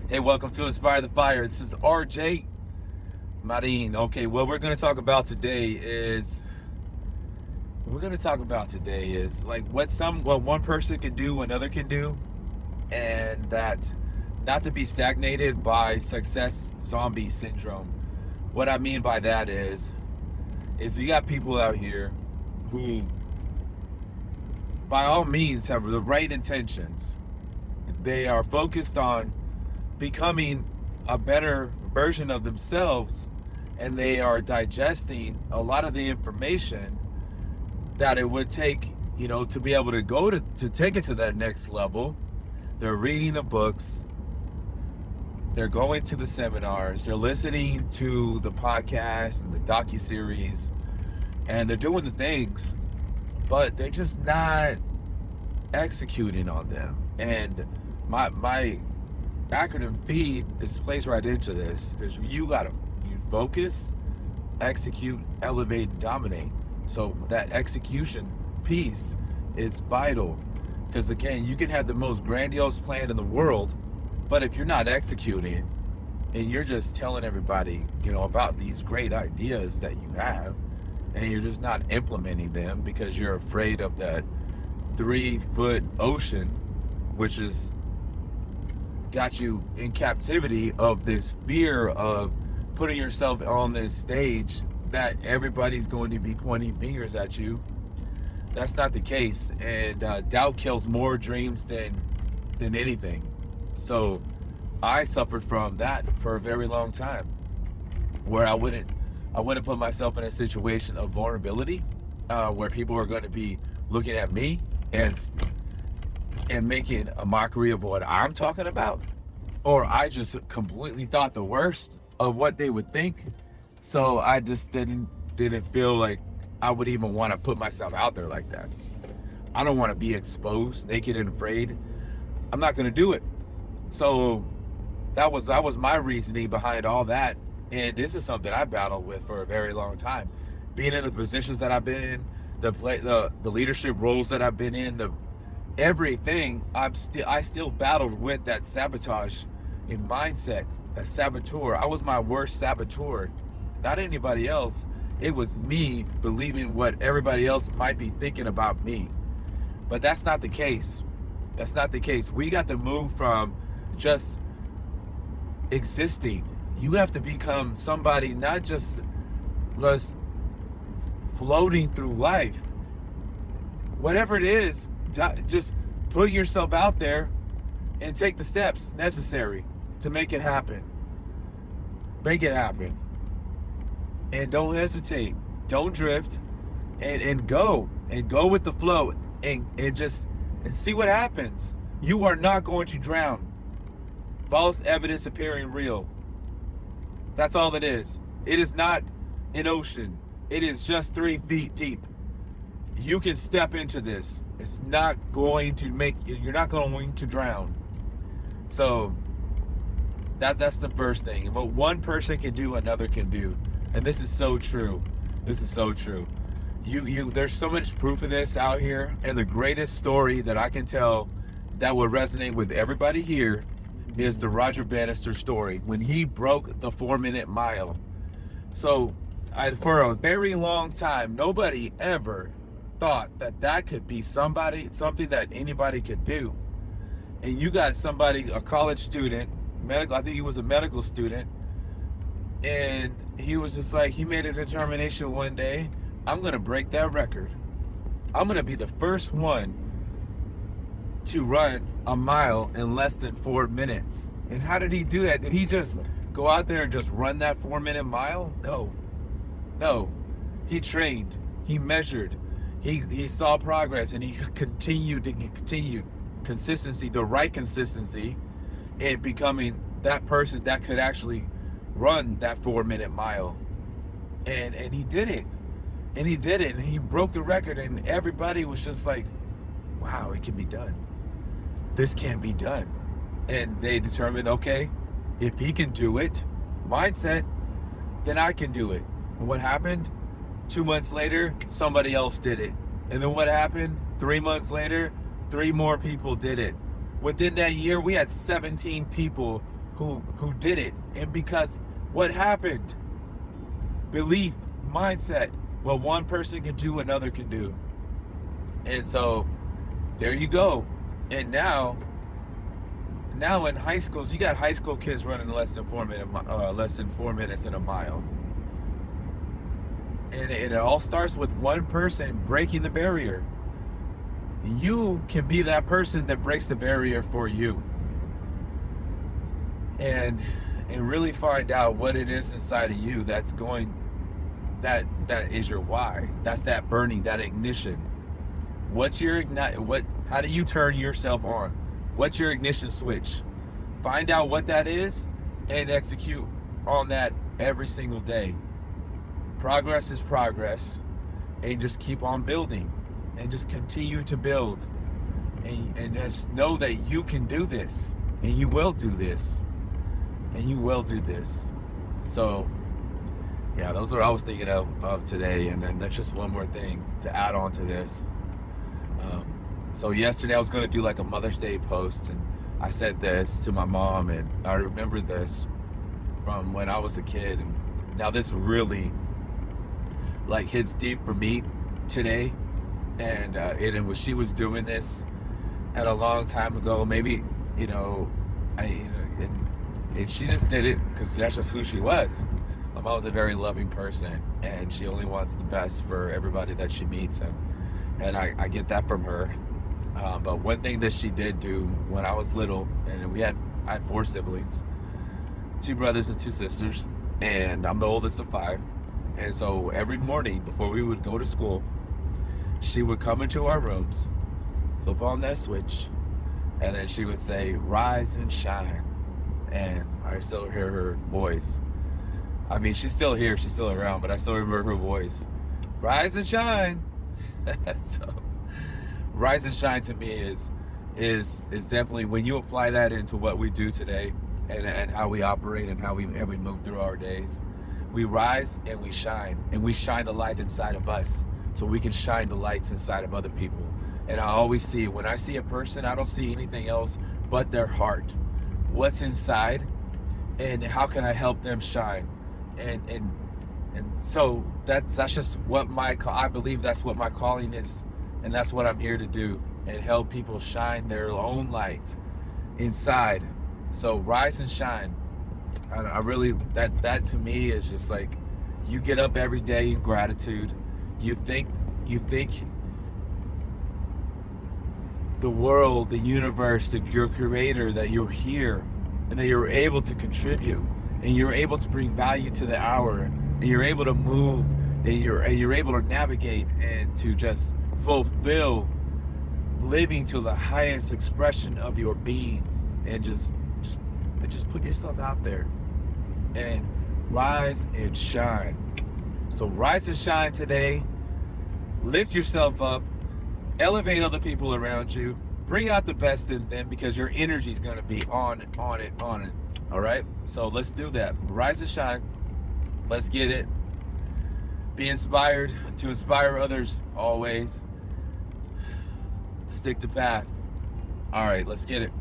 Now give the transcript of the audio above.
Hey, welcome to Inspire the Fire. This is RJ Marin. Okay, what we're going to talk about today is like what one person can do, another can do, and that not to be stagnated by success zombie syndrome. What I mean by that is we got people out here who by all means have the right intentions. They are focused on becoming a better version of themselves, and they are digesting a lot of the information that it would take, to be able to go to take it to that next level. They're reading the books, they're going to the seminars, they're listening to the podcast and the docuseries, and they're doing the things, but they're just not executing on them. And my acronym feed is plays right into this, because you focus, execute, elevate, dominate. So that execution piece is vital, because again, you can have the most grandiose plan in the world, but if you're not executing and you're just telling everybody about these great ideas that you have, and you're just not implementing them because you're afraid of that 3-foot ocean, which is got you in captivity of this fear of putting yourself on this stage that everybody's going to be pointing fingers at you. That's not the case, and doubt kills more dreams than anything. So I suffered from that for a very long time, where I wouldn't put myself in a situation of vulnerability, where people are going to be looking at me and making a mockery of what I'm talking about, or I just completely thought the worst of what they would think. So I just didn't feel like I would even want to put myself out there like that. I don't want to be exposed, naked and afraid. I'm not going to do it. So that was my reasoning behind all that. And this is something I battled with for a very long time. Being in the positions that I've been in, the leadership roles that I've been in, everything, I still battled with that sabotage in mindset, that saboteur. I was my worst saboteur, not anybody else. It was me believing what everybody else might be thinking about me. But that's not the case. That's not the case. We got to move from just existing. You have to become somebody, not just floating through life. Whatever it is, just put yourself out there and take the steps necessary to make it happen. Make it happen. And don't hesitate. Don't drift. And go with the flow, and see what happens. You are not going to drown. False evidence appearing real. That's all it is. It is not an ocean. It is just 3 feet deep. You can step into this. It's not going to you're not going to drown. So that's the first thing. What one person can do, another can do. And this is so true. This is so true. There's so much proof of this out here. And the greatest story that I can tell that would resonate with everybody here is the Roger Bannister story, when he broke the 4-minute mile. So for a very long time, nobody ever thought that could be something that anybody could do. And you got somebody, a college student, I think he was a medical student, and he was just like, he made a determination one day, I'm gonna break that record. I'm gonna be the first one to run a mile in less than 4 minutes. And how did he do that? Did he just go out there and just run that 4-minute mile? No. He trained, he measured, he saw progress, and he continued consistency, the right consistency, in becoming that person that could actually run that 4-minute mile. And he did it. And he broke the record, and everybody was just like, wow, it can be done. This can be done. And they determined, okay, if he can do it, mindset, then I can do it. And what happened? 2 months later, somebody else did it. And then what happened? 3 months later, 3 more people did it. Within that year, we had 17 people who did it. And because what happened? Belief, mindset. What one person can do, another can do. And so there you go. And now in high schools, you got high school kids running less than 4 minutes in a mile. And it all starts with one person breaking the barrier. You can be that person that breaks the barrier for you. And really find out what it is inside of you that is your why. That's that burning, that ignition. What's your how do you turn yourself on? What's your ignition switch? Find out what that is and execute on that every single day. Progress is progress, and just keep on building and just continue to build, and just know that you can do this, and you will do this, and you will do this. So yeah, those are what I was thinking of today. And then that's just one more thing to add on to this. So yesterday I was going to do like a Mother's Day post, and I said this to my mom, and I remember this from when I was a kid, and now this really like hits deep for me today. And it was, she was doing this at a long time ago, maybe, and she just did it because that's just who she was. My mom was a very loving person, and she only wants the best for everybody that she meets, and I get that from her. But one thing that she did do when I was little, and I had 4 siblings, 2 brothers and 2 sisters, and I'm the oldest of 5. And so every morning before we would go to school, she would come into our rooms, flip on that switch, and then she would say, "Rise and shine." And I still hear her voice. I mean, she's still here, she's still around, but I still remember her voice. Rise and shine. So rise and shine to me is definitely, when you apply that into what we do today, and how we operate, and how we move through our days, we rise and we shine the light inside of us, so we can shine the lights inside of other people. And I always see, when I see a person, I don't see anything else but their heart, what's inside, and how can I help them shine. And so that's just what I believe that's what my calling is, and that's what I'm here to do, and help people shine their own light inside. So rise and shine. I really, that to me is just like, you get up every day in gratitude. You think the world, the universe, your creator, that you're here, and that you're able to contribute, and you're able to bring value to the hour, and you're able to move, and you're able to navigate, and to just fulfill living to the highest expression of your being, and just put yourself out there and rise and shine. So rise and shine today. Lift yourself up, elevate other people around you, bring out the best in them, because your energy is going to be on it. All right, so let's do that. Rise and shine. Let's get it. Be inspired to inspire others always. Stick to path. All right, let's get it.